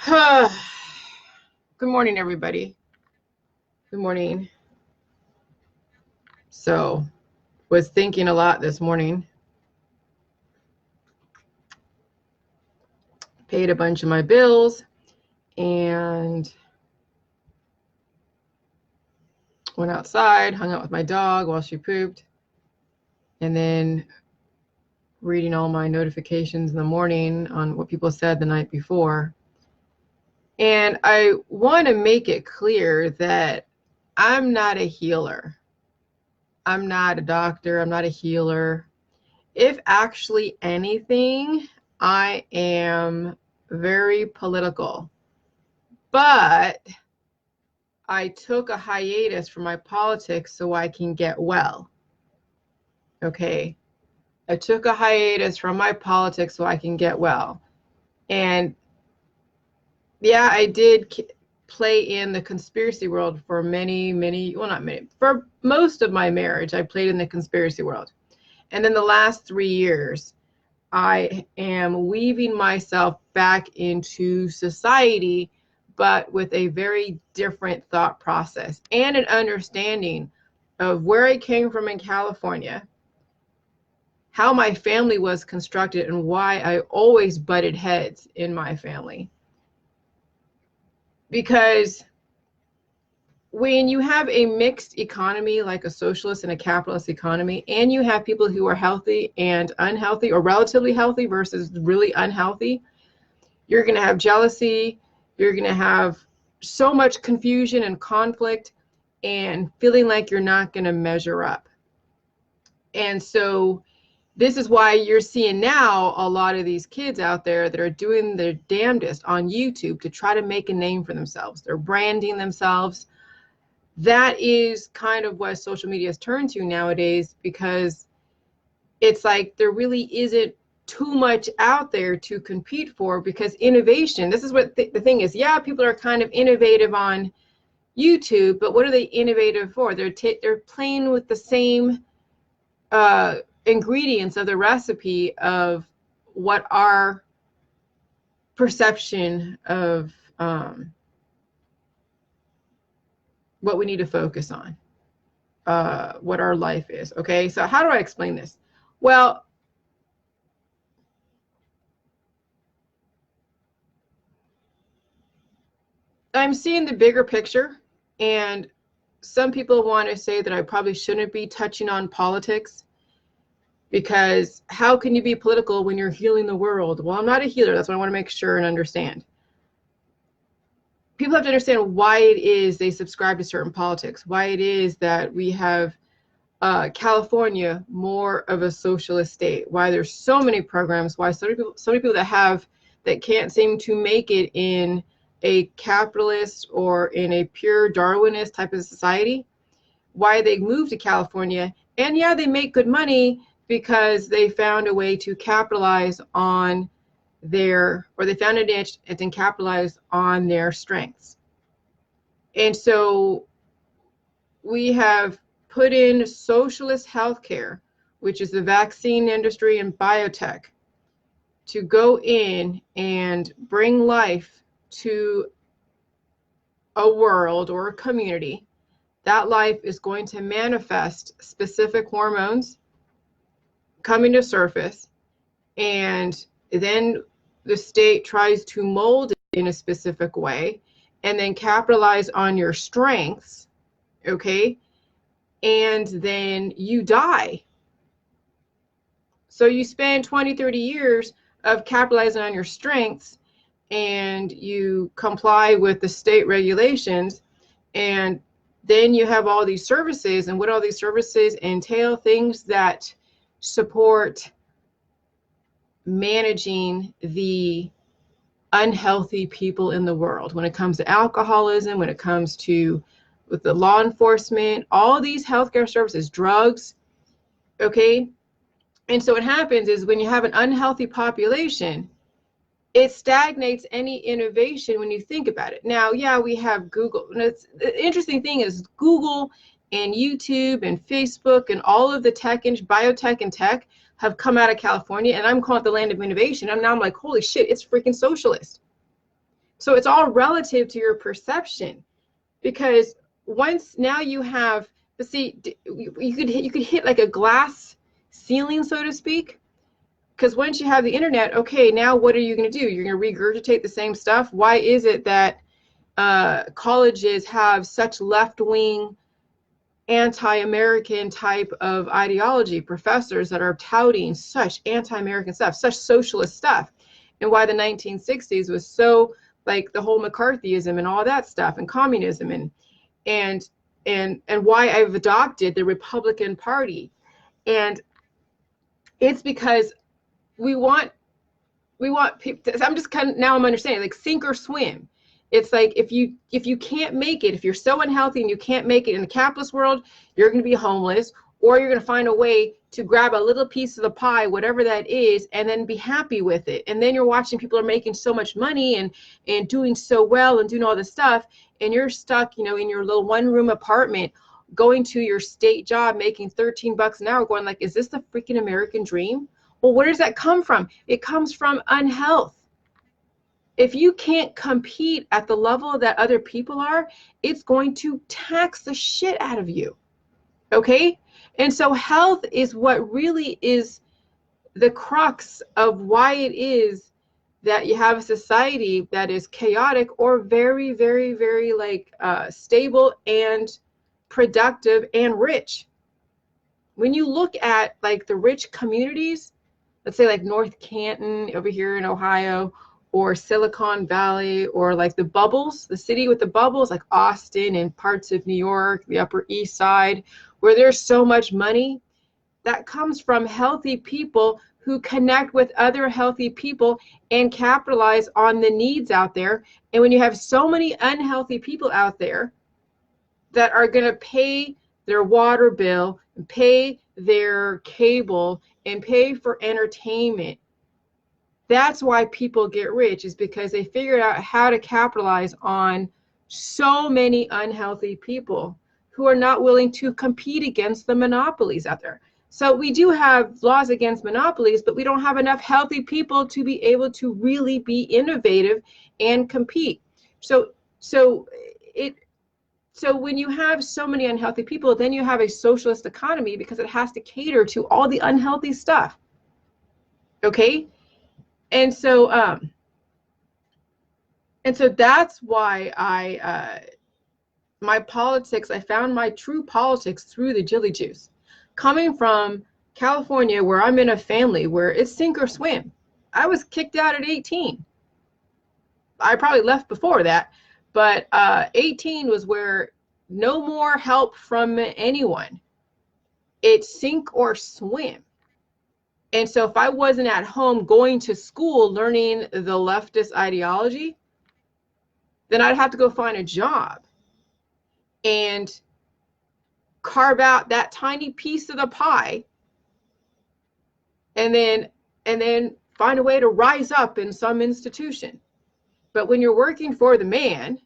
Good morning, everybody. Good morning. So, was thinking a lot this morning. Paid a bunch of my bills and went outside, hung out with my dog while she pooped, and then reading all my notifications in the morning on what people said the night before. And I want to make it clear that I'm not a healer. I'm not a doctor. I'm not a healer. If actually anything, I am very political. But I took a hiatus from my politics so I can get well. Okay. I took a hiatus from my politics so I can get well. And yeah, I did play in the conspiracy world for for most of my marriage, I played in the conspiracy world. And then the last 3 years, I am weaving myself back into society, but with a very different thought process and an understanding of where I came from in California, how my family was constructed, and why I always butted heads in my family. Because when you have a mixed economy like a socialist and a capitalist economy, and you have people who are healthy and unhealthy, or relatively healthy versus really unhealthy, you're going to have jealousy, you're going to have so much confusion and conflict and feeling like you're not going to measure up. And so this is why you're seeing now a lot of these kids out there that are doing their damnedest on YouTube to try to make a name for themselves. They're branding themselves. That is kind of what social media has turned to nowadays, because it's like there really isn't too much out there to compete for, because innovation, this is what the thing is. Yeah, people are kind of innovative on YouTube, but what are they innovative for? They're playing with the same ingredients of the recipe of what our perception of what we need to focus on, what our life is. Okay, so how do I explain this? Well, I'm seeing the bigger picture, and some people want to say that I probably shouldn't be touching on politics, because how can you be political when you're healing the world? Well, I'm not a healer. That's what I want to make sure and understand. People have to understand why it is they subscribe to certain politics, why it is that we have California more of a socialist state, why there's so many programs, why so many people that can't seem to make it in a capitalist or in a pure Darwinist type of society, why they move to California. And yeah, they make good money because they found a way to capitalize on they found a niche and then capitalize on their strengths. And so we have put in socialist healthcare, which is the vaccine industry and biotech, to go in and bring life to a world or a community. That life is going to manifest specific hormones coming to surface, and then the state tries to mold it in a specific way and then capitalize on your strengths, okay? And then you die. So you spend 20, 30 years of capitalizing on your strengths, and you comply with the state regulations, and then you have all these services, and what all these services entail, things that support managing the unhealthy people in the world. When it comes to alcoholism, when it comes to with the law enforcement, all these healthcare services, drugs, okay? And so what happens is when you have an unhealthy population, it stagnates any innovation when you think about it. Now, yeah, we have Google. And the interesting thing is Google and YouTube and Facebook and all of the tech and biotech and tech have come out of California, and I'm calling it the land of innovation. And now I'm like, holy shit, it's freaking socialist. So it's all relative to your perception, because once now you have, but see, you could hit like a glass ceiling, so to speak. Because once you have the internet, okay, now what are you going to do? You're going to regurgitate the same stuff. Why is it that colleges have such left-wing, anti-American type of ideology? Professors that are touting such anti-American stuff, such socialist stuff, and why the 1960s was so like the whole McCarthyism and all that stuff, and communism, and why I've adopted the Republican Party. And it's because we want people. I'm just kind of, now I'm understanding, like, sink or swim. It's like if you can't make it, if you're so unhealthy and you can't make it in the capitalist world, you're going to be homeless, or you're going to find a way to grab a little piece of the pie, whatever that is, and then be happy with it. And then you're watching people are making so much money and doing so well and doing all this stuff, and you're stuck, in your little one-room apartment, going to your state job, making $13 an hour, going like, is this the freaking American dream? Well, where does that come from? It comes from unhealth. If you can't compete at the level that other people are, it's going to tax the shit out of you. Okay? And so health is what really is the crux of why it is that you have a society that is chaotic or very, very, very stable and productive and rich. When you look at like the rich communities, let's say like North Canton over here in Ohio, or Silicon Valley, or like the bubbles, the city with the bubbles, like Austin and parts of New York, the Upper East Side, where there's so much money, that comes from healthy people who connect with other healthy people and capitalize on the needs out there. And when you have so many unhealthy people out there that are going to pay their water bill and pay their cable and pay for entertainment, that's why people get rich, is because they figured out how to capitalize on so many unhealthy people who are not willing to compete against the monopolies out there. So we do have laws against monopolies, but we don't have enough healthy people to be able to really be innovative and compete. So when you have so many unhealthy people, then you have a socialist economy, because it has to cater to all the unhealthy stuff. Okay? And so that's why my politics, I found my true politics through the JJuice. Coming from California, where I'm in a family where it's sink or swim. I was kicked out at 18. I probably left before that, but 18 was where no more help from anyone. It's sink or swim. And so if I wasn't at home going to school learning the leftist ideology, then I'd have to go find a job and carve out that tiny piece of the pie, and then find a way to rise up in some institution. But when you're working for the man,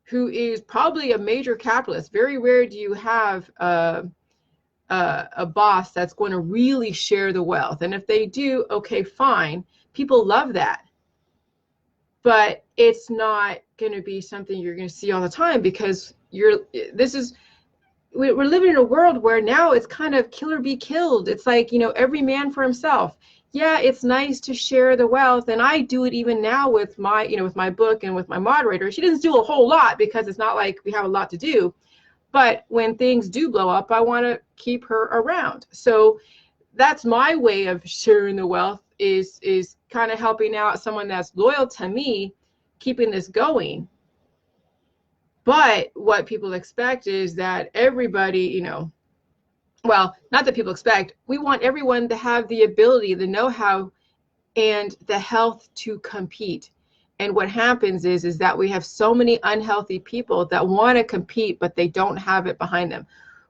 who is probably a major capitalist, very rare do you have a boss that's going to really share the wealth. And if they do, okay, fine. People love that. But it's not going to be something you're going to see all the time, because we're living in a world where now it's kind of kill or be killed. It's like, every man for himself. Yeah, it's nice to share the wealth, and I do it even now with my, with my book and with my moderator. She doesn't do a whole lot because it's not like we have a lot to do. But when things do blow up, I want to keep her around. So that's my way of sharing the wealth, is kind of helping out someone that's loyal to me, keeping this going. But what people expect is that everybody, well, not that people expect, we want everyone to have the ability, the know-how, and the health to compete. And what happens is that we have so many unhealthy people that want to compete, but they don't have it behind them.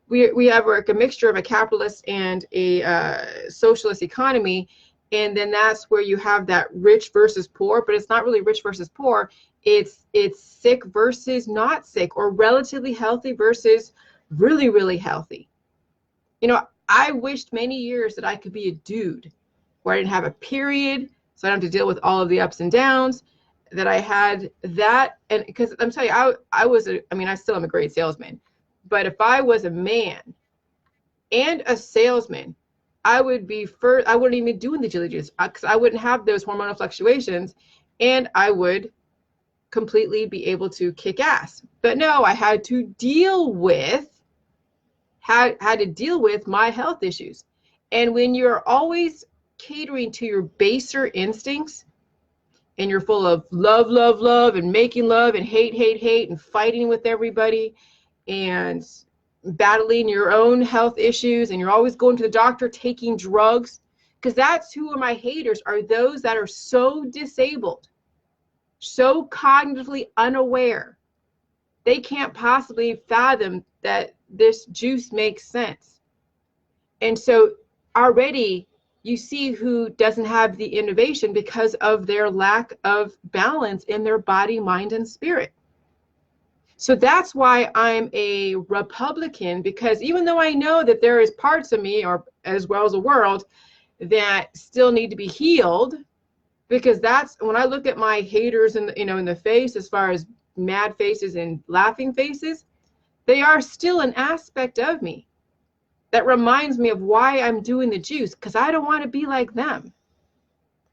We have a mixture of a capitalist and a socialist economy, and then that's where you have that rich versus poor, but it's not really rich versus poor. It's sick versus not sick, or relatively healthy versus really, really healthy. I wished many years that I could be a dude, where I didn't have a period, so I don't have to deal with all of the ups and downs, that I had that, and because I'm telling you, I still am a great salesman, but if I was a man and a salesman, I would be first. I wouldn't even be doing the JJuice because I wouldn't have those hormonal fluctuations, and I would completely be able to kick ass. But no, I had to deal with had to deal with my health issues. And when you're always catering to your baser instincts, and you're full of love, love, love, and making love, and hate, hate, hate, and fighting with everybody, and battling your own health issues, and you're always going to the doctor, taking drugs, because that's who are my haters, are those that are so disabled, so cognitively unaware, they can't possibly fathom that this juice makes sense. And so already you see who doesn't have the innovation because of their lack of balance in their body, mind, and spirit. So that's why I'm a Republican, because even though I know that there is parts of me, or as well as the world, that still need to be healed, because that's when I look at my haters in the face, as far as mad faces and laughing faces, they are still an aspect of me that reminds me of why I'm doing the juice, because I don't want to be like them.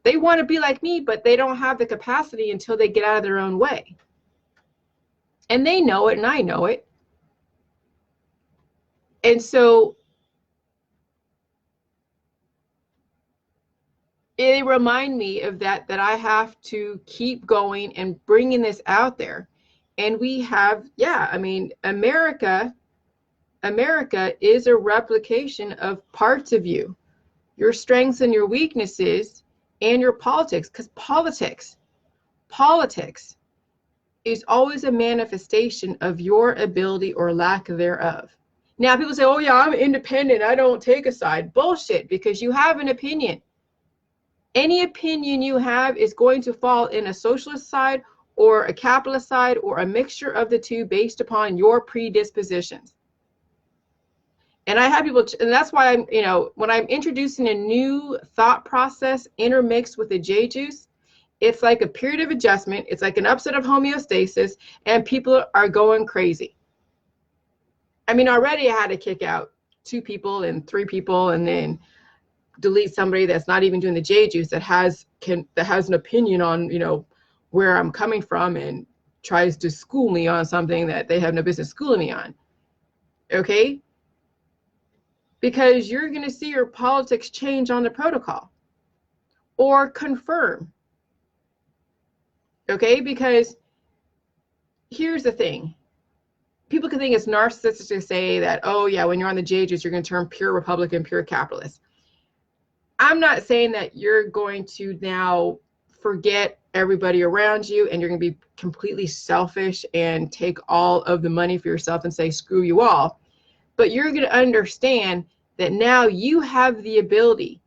They want to be like me, but they don't have the capacity until they get out of their own way. And they know it, and I know it. And so they remind me of that I have to keep going and bringing this out there. And we have, America is a replication of parts of you, your strengths and your weaknesses, and your politics, because politics is always a manifestation of your ability or lack thereof. Now, people say, oh yeah, I'm independent, I don't take a side. Bullshit, because you have an opinion. Any opinion you have is going to fall in a socialist side or a capitalist side or a mixture of the two based upon your predispositions. And I have people, and that's why I'm, when I'm introducing a new thought process intermixed with the JJuice, it's like a period of adjustment. It's like an upset of homeostasis, and people are going crazy. I mean, already I had to kick out 2 people and 3 people, and then delete somebody that's not even doing the JJuice that has an opinion on, where I'm coming from, and tries to school me on something that they have no business schooling me on. Okay? Because you're going to see your politics change on the protocol or confirm. Okay? Because here's the thing. People can think it's narcissistic to say that, oh yeah, when you're on the JJuice, you're going to turn pure Republican, pure capitalist. I'm not saying that you're going to now forget everybody around you and you're going to be completely selfish and take all of the money for yourself and say, screw you all. But you're going to understand that now you have the ability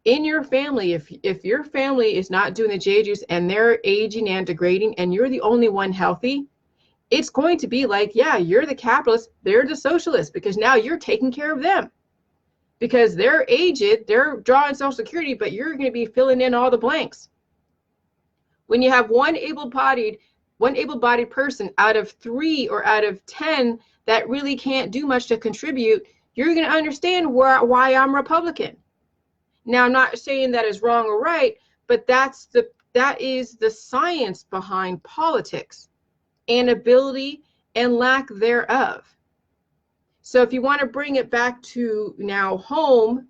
in your family, if your family is not doing the JJuice and they're aging and degrading and you're the only one healthy, it's going to be like, yeah, you're the capitalist, they're the socialist, because now you're taking care of them. Because they're aged, they're drawing Social Security, but you're going to be filling in all the blanks. When you have one able-bodied person out of 3 or out of 10 that really can't do much to contribute, you're going to understand why I'm Republican. Now, I'm not saying that is wrong or right, but that is the science behind politics and ability and lack thereof. So if you want to bring it back to now home,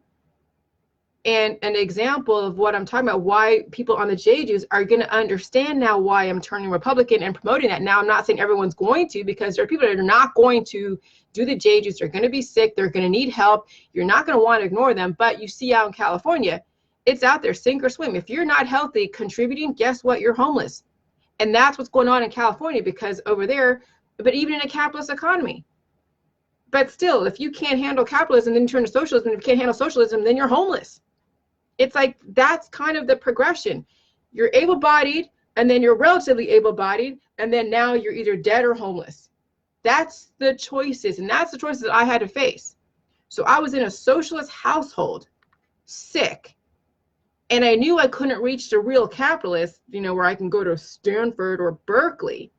and an example of what I'm talking about, why people on the JJuice are going to understand now why I'm turning Republican and promoting that. Now, I'm not saying everyone's going to, because there are people that are not going to do the JJuice. They're going to be sick. They're going to need help. You're not going to want to ignore them. But you see out in California, it's out there, sink or swim. If you're not healthy, contributing, guess what? You're homeless. And that's what's going on in California, because over there, but even in a capitalist economy. But still, if you can't handle capitalism, then you turn to socialism. If you can't handle socialism, then you're homeless. It's like, that's kind of the progression. You're able-bodied, and then you're relatively able-bodied, and then now you're either dead or homeless. That's the choices, and that's the choices that I had to face. So I was in a socialist household, sick, And I knew I couldn't reach the real capitalist, you know, where I can go to Stanford or Berkeley.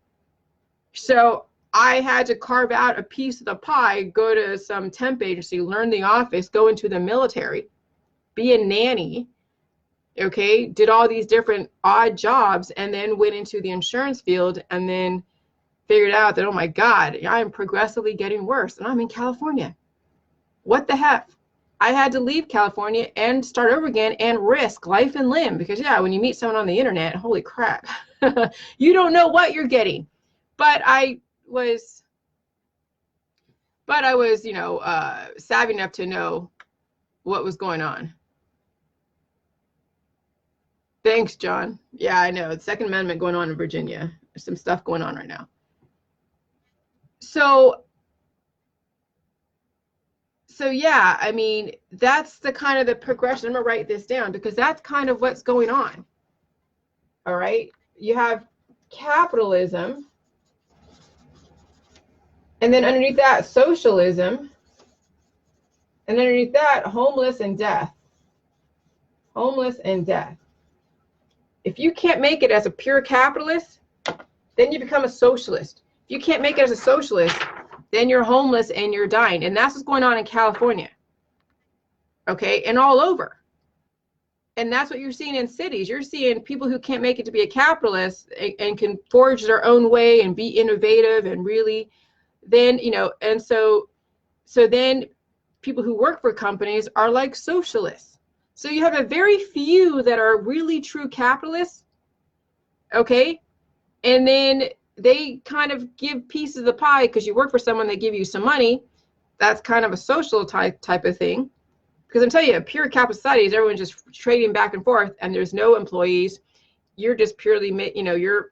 So I had to carve out a piece of the pie, go to some temp agency, learn the office, go into the military, be a nanny, okay, did all these different odd jobs, and then went into the insurance field, and then figured out that, oh my God, I'm progressively getting worse, and I'm in California. What the heck? I had to leave California and start over again and risk life and limb, because yeah, when you meet someone on the internet, holy crap, you don't know what you're getting. But I was, you know, savvy enough to know what was going on. Thanks, John. Yeah, I know. The Second Amendment going on in Virginia. There's some stuff going on right now. So yeah, I mean, that's the kind of the progression. I'm gonna write this down because that's kind of what's going on. All right. You have capitalism, and then underneath that, socialism, and then underneath that, homeless and death. Homeless and death. If you can't make it as a pure capitalist, then you become a socialist. If you can't make it as a socialist, then you're homeless and you're dying. And that's what's going on in California. Okay, and all over. And that's what you're seeing in cities. You're seeing people who can't make it to be a capitalist and can forge their own way and be innovative and really, then, you know, and so then people who work for companies are like socialists. So you have a very few that are really true capitalists, okay? And then they kind of give pieces of the pie because you work for someone, they give you some money. That's kind of a social type of thing. Because I'm telling you, a pure capitalist society is everyone just trading back and forth, and there's no employees. You're just purely, you know,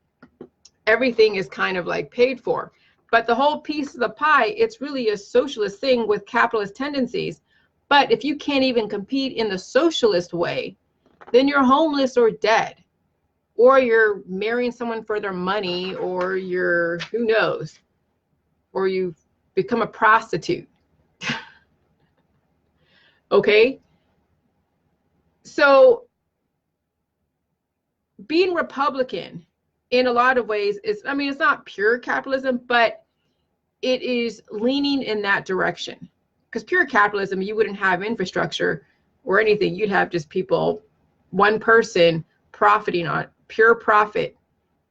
everything is kind of like paid for. But the whole piece of the pie, it's really a socialist thing with capitalist tendencies. But if you can't even compete in the socialist way, then you're homeless or dead. Or you're marrying someone for their money, or you're, who knows, or you become a prostitute. Okay? So being Republican in a lot of ways is, I mean, it's not pure capitalism, but it is leaning in that direction. Because pure capitalism, you wouldn't have infrastructure or anything. You'd have just people, one person profiting on pure profit,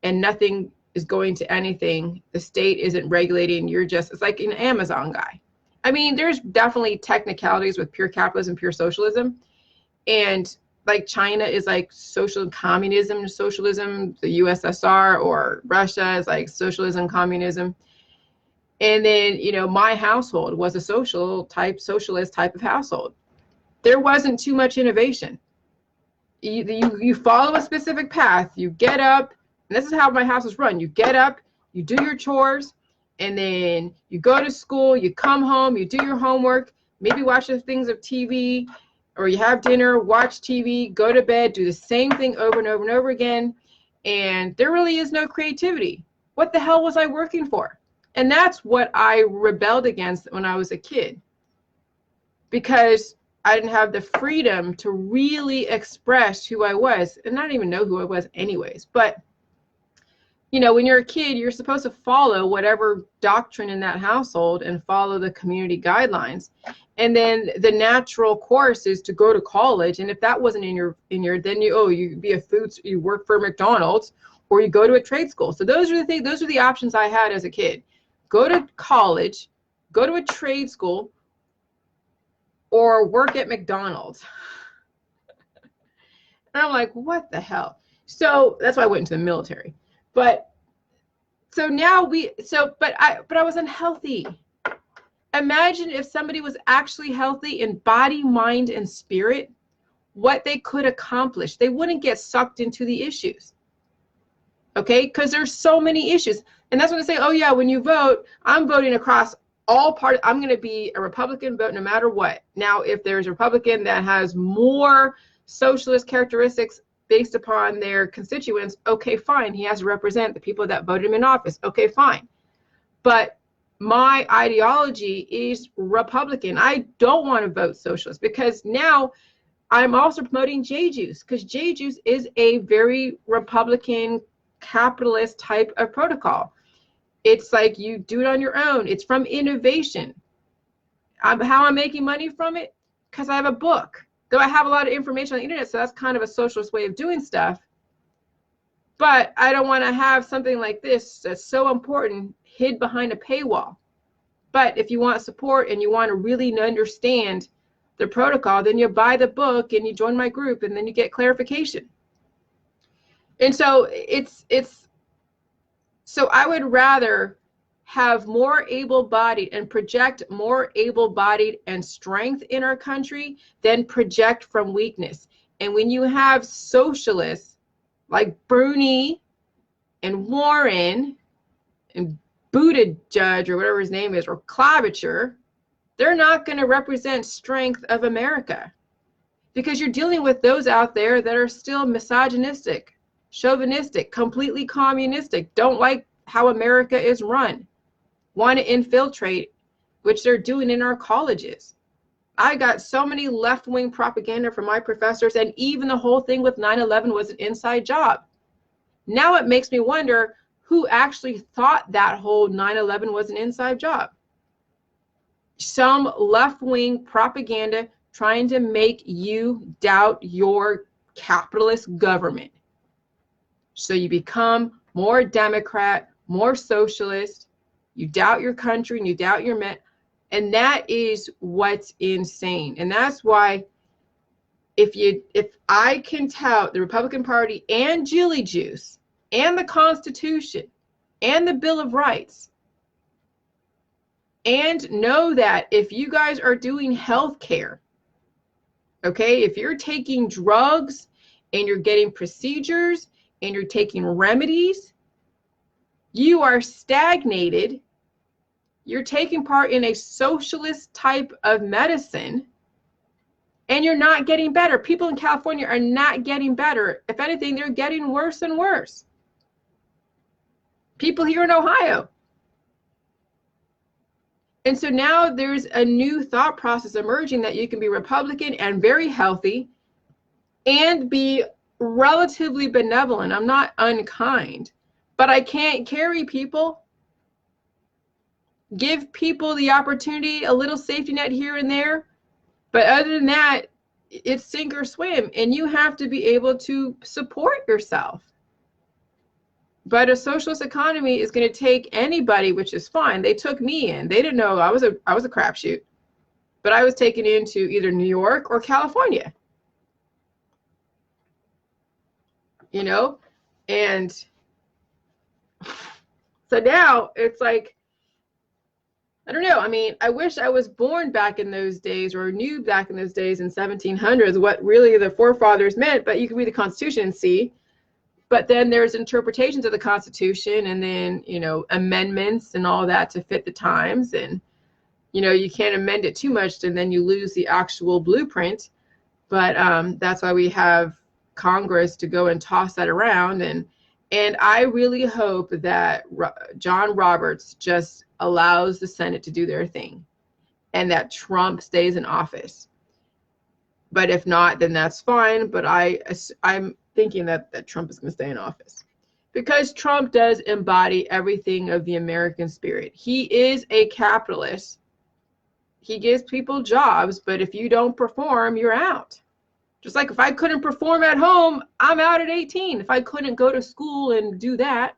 and nothing is going to anything. The state isn't regulating. You're just, it's like an Amazon guy. I mean, there's definitely technicalities with pure capitalism, pure socialism. And like China is like social communism, socialism, the USSR or Russia is like socialism, communism. And then, you know, my household was a socialist type of household. There wasn't too much innovation. You follow a specific path, you get up, and this is how my house is run. You get up, you do your chores, and then you go to school, you come home, you do your homework, maybe watch the things of TV, or you have dinner, watch TV, go to bed, do the same thing over and over and over again, and there really is no creativity. What the hell was I working for? And that's what I rebelled against when I was a kid, because I didn't have the freedom to really express who I was, and I didn't even know who I was anyways. But you know, when you're a kid, you're supposed to follow whatever doctrine in that household and follow the community guidelines. And then the natural course is to go to college. And if that wasn't in your then you be a you work for McDonald's, or you go to a trade school. So those are the things, those are the options I had as a kid. Go to college, go to a trade school, or work at McDonald's. And I'm like, what the hell? So that's why I went into the military. But so now but I was unhealthy. Imagine if somebody was actually healthy in body, mind, and spirit, what they could accomplish. They wouldn't get sucked into the issues. Okay? Because there's so many issues. And that's when they say, oh yeah, when you vote, I'm voting across all parties. I'm going to be a Republican vote no matter what. Now, if there's a Republican that has more socialist characteristics based upon their constituents, okay, fine. He has to represent the people that voted him in office. Okay, fine. But my ideology is Republican. I don't want to vote socialist, because now I'm also promoting JJuice, because JJuice is a very Republican capitalist type of protocol. It's like you do it on your own. It's from innovation. How I'm making money from it? Because I have a book. Though I have a lot of information on the internet, so that's kind of a socialist way of doing stuff. But I don't want to have something like this that's so important hid behind a paywall. But if you want support and you want to really understand the protocol, then you buy the book and you join my group, and then you get clarification. And so so I would rather have more able-bodied and project more able-bodied and strength in our country than project from weakness. And when you have socialists like Bernie and Warren and Buttigieg or whatever his name is, or Klobuchar, they're not going to represent strength of America, because you're dealing with those out there that are still misogynistic, chauvinistic, completely communistic, don't like how America is run, want to infiltrate, which they're doing in our colleges. I got so many left-wing propaganda from my professors, and even the whole thing with 9/11 was an inside job. Now it makes me wonder who actually thought that whole 9/11 was an inside job. Some left-wing propaganda trying to make you doubt your capitalist government. So you become more Democrat, more socialist, you doubt your country and you doubt your men. And that is what's insane. And that's why if I can tout the Republican Party and JJuice and the Constitution and the Bill of Rights, and know that if you guys are doing health care, okay, if you're taking drugs and you're getting procedures and you're taking remedies, you are stagnated. You're taking part in a socialist type of medicine, and you're not getting better. People in California are not getting better. If anything, they're getting worse and worse. People here in Ohio. And so now there's a new thought process emerging that you can be Republican and very healthy and be relatively benevolent. I'm not unkind, but I can't carry people. Give people the opportunity, a little safety net here and there. But other than that, it's sink or swim, and you have to be able to support yourself. But a socialist economy is going to take anybody, which is fine. They took me in. They didn't know I was a crapshoot, but I was taken into either New York or California. You know, and so now it's like, I don't know. I mean, I wish I was born back in those days, or knew back in those days in 1700s what really the forefathers meant. But you can read the Constitution and see. But then there's interpretations of the Constitution, and then, you know, amendments and all that to fit the times. And, you know, you can't amend it too much, and then you lose the actual blueprint. But that's why we have Congress to go and toss that around. And I really hope that John Roberts just allows the Senate to do their thing, and that Trump stays in office. But if not, then that's fine. But I'm thinking that Trump is going to stay in office, because Trump does embody everything of the American spirit. He is a capitalist. He gives people jobs, but if you don't perform, you're out. Just like if I couldn't perform at home, I'm out at 18. If I couldn't go to school and do that.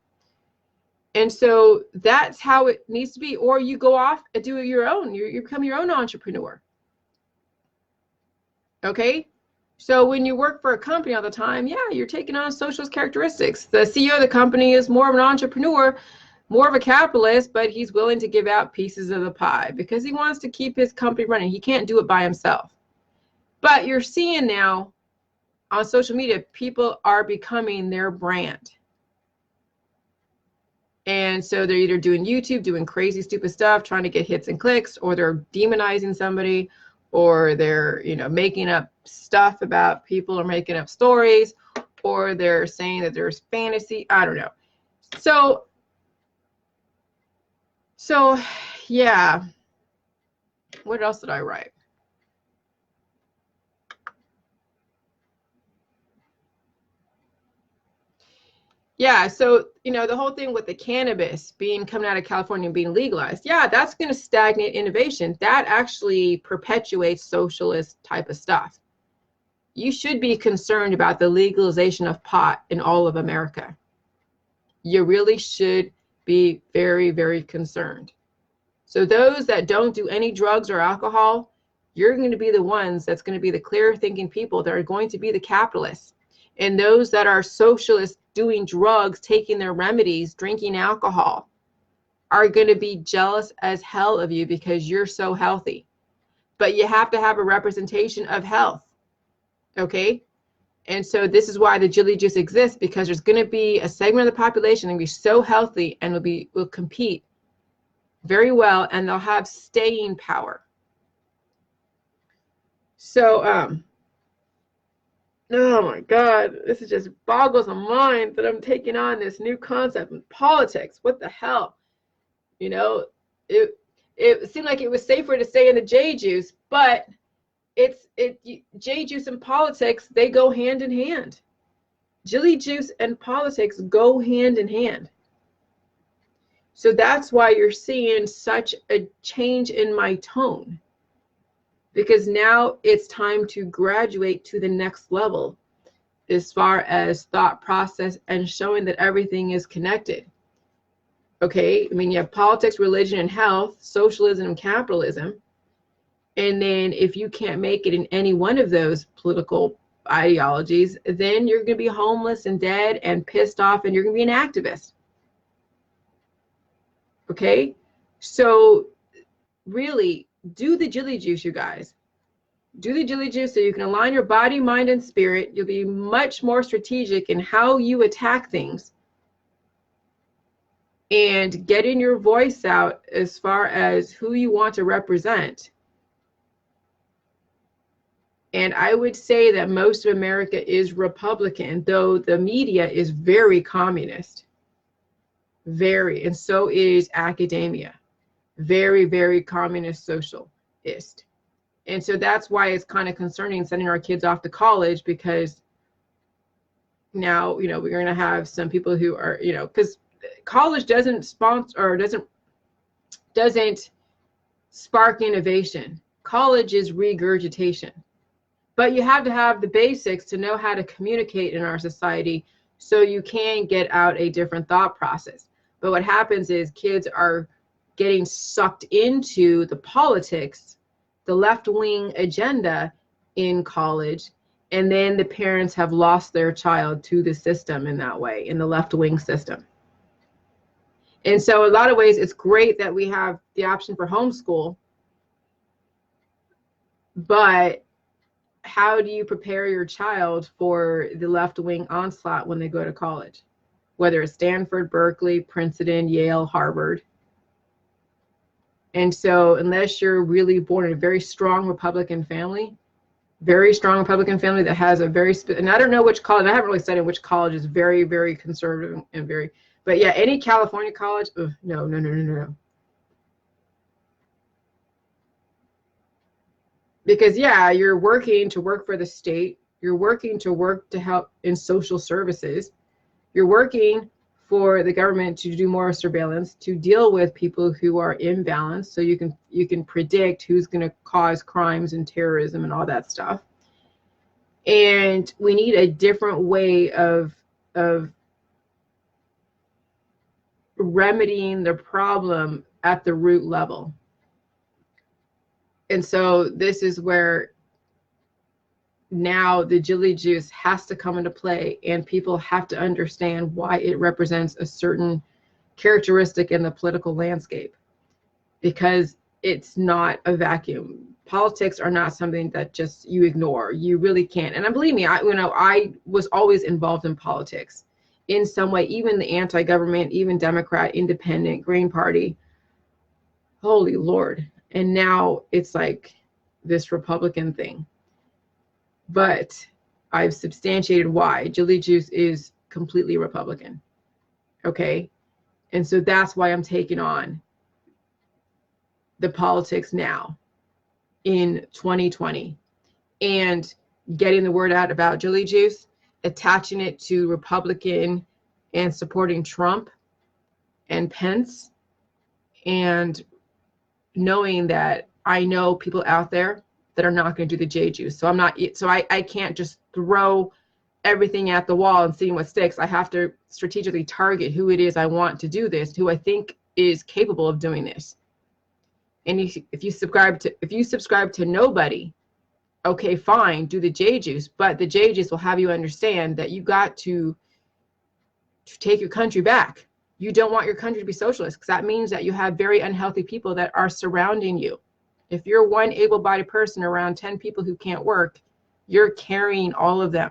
And so that's how it needs to be. Or you go off and do it your own. You become your own entrepreneur. Okay? So when you work for a company all the time, yeah, you're taking on socialist characteristics. The CEO of the company is more of an entrepreneur, more of a capitalist, but he's willing to give out pieces of the pie because he wants to keep his company running. He can't do it by himself. But you're seeing now on social media, people are becoming their brand. And so they're either doing YouTube, doing crazy, stupid stuff, trying to get hits and clicks, or they're demonizing somebody, or they're, you know, making up stuff about people, or making up stories, or they're saying that there's fantasy. I don't know. So yeah. What else did I write? Yeah, so the whole thing with the cannabis being coming out of California and being legalized, yeah, that's going to stagnate innovation. That actually perpetuates socialist type of stuff. You should be concerned about the legalization of pot in all of America. You really should be very, very concerned. So those that don't do any drugs or alcohol, you're going to be the ones that's going to be the clear thinking people that are going to be the capitalists. And those that are socialists doing drugs, taking their remedies, drinking alcohol, are going to be jealous as hell of you because you're so healthy. But you have to have a representation of health. Okay? And so this is why the JJuice exists, because there's going to be a segment of the population that will be so healthy and will compete very well, and they'll have staying power. So, oh my God, this is just boggles the mind that I'm taking on this new concept in politics. What the hell? It seemed like it was safer to stay in the JJuice, but JJuice and politics, they go hand in hand. JJuice and politics go hand in hand. So that's why you're seeing such a change in my tone, because now it's time to graduate to the next level as far as thought process and showing that everything is connected. Okay, I mean, you have politics, religion, and health, socialism, and capitalism. And then if you can't make it in any one of those political ideologies, then you're going to be homeless and dead and pissed off, and you're going to be an activist. Okay, so really do the JJuice, you guys. Do the JJuice so you can align your body, mind, and spirit. You'll be much more strategic in how you attack things and getting your voice out as far as who you want to represent. And I would say that most of America is Republican, though the media is very communist. Very, and so is academia. Very, very communist socialist. And so that's why it's kind of concerning sending our kids off to college, because now, we're going to have some people who are, because college doesn't sponsor or doesn't spark innovation. College is regurgitation. But you have to have the basics to know how to communicate in our society so you can get out a different thought process. But what happens is kids are getting sucked into the politics, the left-wing agenda in college, and then the parents have lost their child to the system in that way, in the left-wing system. And so a lot of ways, it's great that we have the option for homeschool, but how do you prepare your child for the left-wing onslaught when they go to college? Whether it's Stanford, Berkeley, Princeton, Yale, Harvard. And so unless you're really born in a very strong Republican family that has a very, and I don't know which college, I haven't really studied which college is very, very conservative and very, but yeah, any California college, no. Because yeah, you're working to work for the state, you're working to work to help in social services, you're working for the government to do more surveillance, to deal with people who are imbalanced, so you can predict who's going to cause crimes and terrorism and all that stuff. And we need a different way of remedying the problem at the root level. And so this is where now the JJuice has to come into play, and people have to understand why it represents a certain characteristic in the political landscape, because it's not a vacuum. Politics are not something that just you ignore. You really can't. And believe me, I was always involved in politics in some way, even the anti-government, even Democrat, Independent, Green Party. Holy Lord. And now it's like this Republican thing. But I've substantiated why JJuice is completely Republican. Okay? And so that's why I'm taking on the politics now in 2020 and getting the word out about JJuice, attaching it to Republican and supporting Trump and Pence, and knowing that I know people out there that are not going to do the JJuice. So I can't just throw everything at the wall and seeing what sticks. I have to strategically target who it is I want to do this, who I think is capable of doing this. And if you subscribe to nobody, okay, fine, do the JJuice, but the JJuice will have you understand that you got to take your country back. You don't want your country to be socialist, because that means that you have very unhealthy people that are surrounding you. If you're one able-bodied person around 10 people who can't work, you're carrying all of them.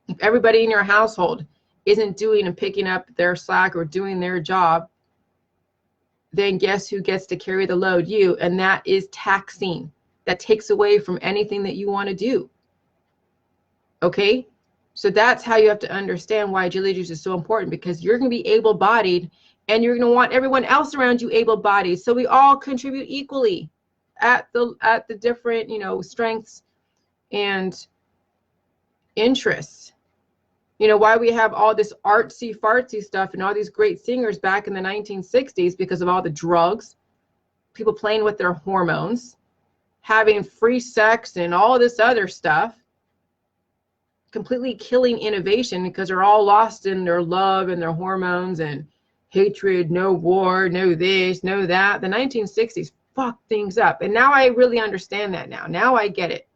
If everybody in your household isn't doing and picking up their slack or doing their job, then guess who gets to carry the load? You. And that is taxing. That takes away from anything that you want to do. Okay? So that's how you have to understand why JJuice is so important, because you're going to be able-bodied and you're going to want everyone else around you able-bodied. So we all contribute equally at the different, strengths and interests. Why we have all this artsy fartsy stuff and all these great singers back in the 1960s, because of all the drugs, people playing with their hormones, having free sex and all this other stuff, completely killing innovation, because they're all lost in their love and their hormones and hatred, no war, no this, no that. The 1960s fucked things up. And now I really understand that now. Now I get it.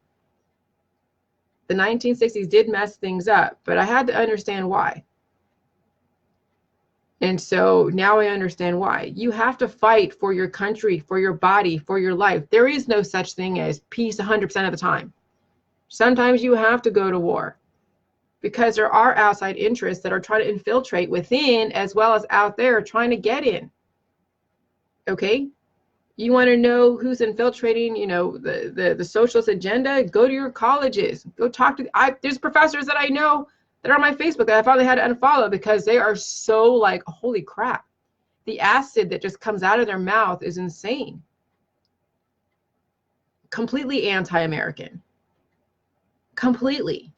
The 1960s did mess things up, but I had to understand why. And so now I understand why. You have to fight for your country, for your body, for your life. There is no such thing as peace 100% of the time. Sometimes you have to go to war, because there are outside interests that are trying to infiltrate within as well as out there trying to get in. Okay? You want to know who's infiltrating, the socialist agenda? Go to your colleges. Go talk to. There's professors that I know that are on my Facebook that I finally had to unfollow, because they are so like, holy crap. The acid that just comes out of their mouth is insane. Completely anti-American. Completely.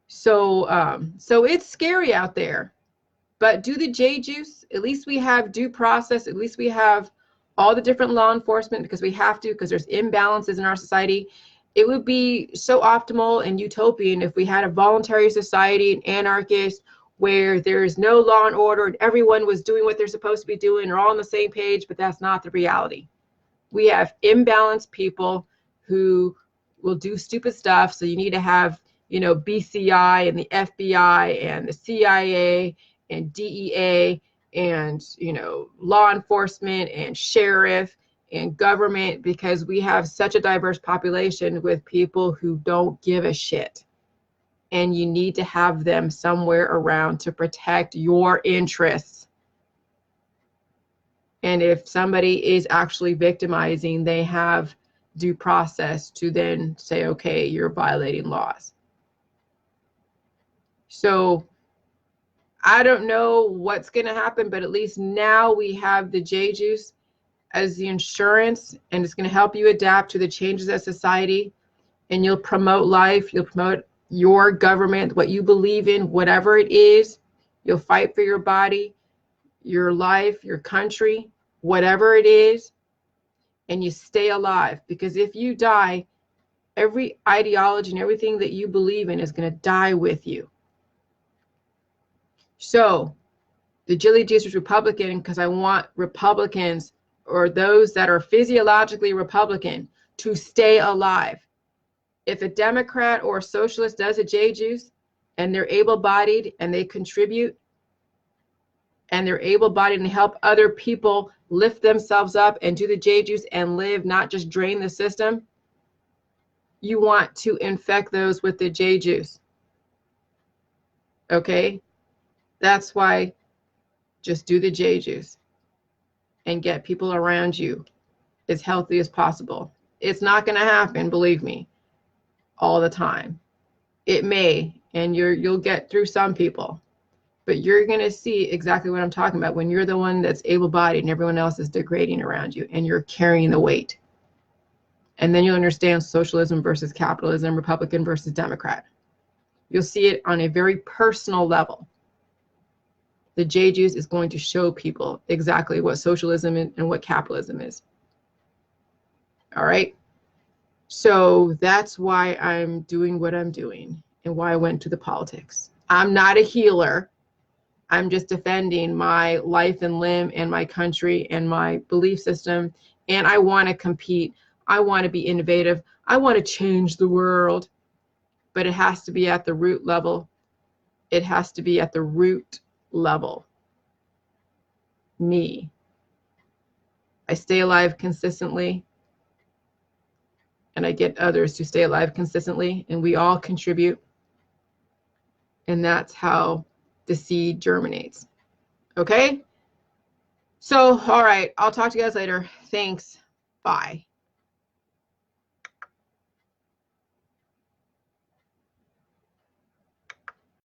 So it's scary out there. But do the JJuice. At least we have due process. At least we have all the different law enforcement, because we have to, because there's imbalances in our society. It would be so optimal and utopian if we had a voluntary society, an anarchist, where there's no law and order and everyone was doing what they're supposed to be doing, or all on the same page, but that's not the reality. We have imbalanced people who will do stupid stuff. So you need to have, BCI and the FBI and the CIA and DEA and, law enforcement and sheriff and government, because we have such a diverse population with people who don't give a shit. And you need to have them somewhere around to protect your interests. And if somebody is actually victimizing, they have due process to then say, okay, you're violating laws. So I don't know what's going to happen, but at least now we have the JJuice as the insurance, and it's going to help you adapt to the changes of society, and you'll promote life. You'll promote your government, what you believe in, whatever it is. You'll fight for your body, your life, your country, whatever it is, and you stay alive. Because if you die, every ideology and everything that you believe in is going to die with you. So the JJuice is Republican, because I want Republicans, or those that are physiologically Republican, to stay alive. If a Democrat or a socialist does a JJuice and they're able-bodied and they contribute, and they're able-bodied and help other people lift themselves up and do the JJuice and live, not just drain the system, you want to infect those with the JJuice. Okay? That's why just do the JJuice and get people around you as healthy as possible. It's not going to happen, believe me, all the time. It may, and you'll get through some people, but you're going to see exactly what I'm talking about when you're the one that's able-bodied and everyone else is degrading around you, and you're carrying the weight. And then you'll understand socialism versus capitalism, Republican versus Democrat. You'll see it on a very personal level. The JJuice is going to show people exactly what socialism and what capitalism is. All right. So that's why I'm doing what I'm doing and why I went to the politics. I'm not a healer. I'm just defending my life and limb and my country and my belief system. And I want to compete. I want to be innovative. I want to change the world. But it has to be at the root level. It has to be at the root level. Me. I stay alive consistently. And I get others to stay alive consistently. And we all contribute. And that's how the seed germinates. Okay? So, all right. I'll talk to you guys later. Thanks. Bye.